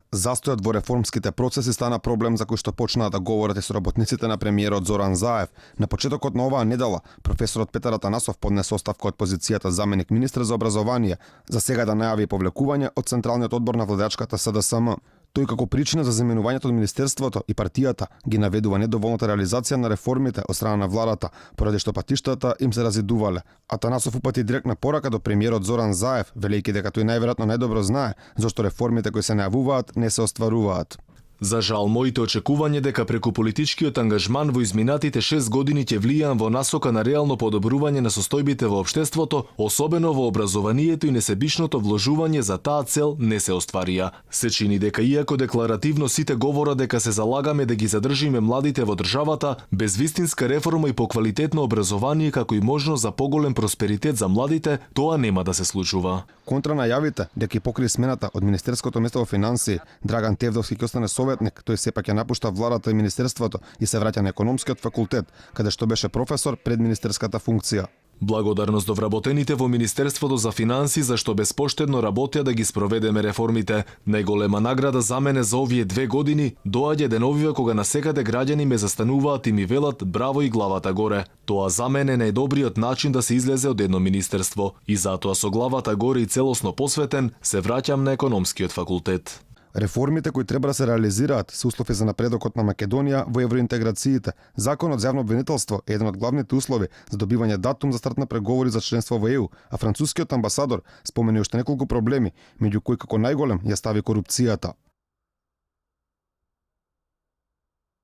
Застојот во реформските процеси стана проблем за кој што почнаа да говорат и соработниците на премиерот Зоран Заев. На почетокот на оваа недела, професорот Петар Атанасов поднесе оставка од позицијата заменик министер за образование, за сега да најави повлекување од Централниот одбор на владеачката СДСМ. Тој како причина за заменувањето од Министерството и партијата ги наведува недоволната реализација на реформите од страна на владата, поради што патиштата им се разидувале. Атанасов упати директна порака до премиерот Зоран Заев, велејќи дека тој најверојатно најдобро знае зошто реформите кои се најавуваат не се остваруваат. За жал, моите очекување дека преку политичкиот ангажман во изминатите 6 години ќе влијаам во насока на реално подобрување на состојбите во општеството, особено во образованието и несебичното вложување за таа цел не се остварија. Се чини дека иако декларативно сите говорат дека се залагаме да ги задржиме младите во државата, без вистинска реформа и поквалитетно образование како и можност за поголем просперитет за младите, тоа нема да се случува. Контра најавите дека и покри смената од Министерското место во финансии, Драган Тевдовски ќе остане советник, тој сепак ја напушта владата и министерството и се враќа на економскиот факултет, каде што беше професор пред министерската функција. Благодарност до вработените во Министерството за финанси за што безпоштедно работеа да ги спроведеме реформите. Најголема награда за мене за овие 2 години доаѓа деновиве кога насекаде граѓани ме застануваат и ми велат браво и главата горе. Тоа за мене е најдобриот начин да се излезе од едно министерство и затоа со главата горе и целосно посветен се враќам на економскиот факултет. Реформите кои треба да се реализираат се услови за напредокот на Македонија во евроинтеграциите. Законот за јавно обвинителство е еден од главните услови за добивање датум за старт на преговори за членство во ЕУ, а францускиот амбасадор спомена уште неколку проблеми, меѓу кои како најголем ја стави корупцијата.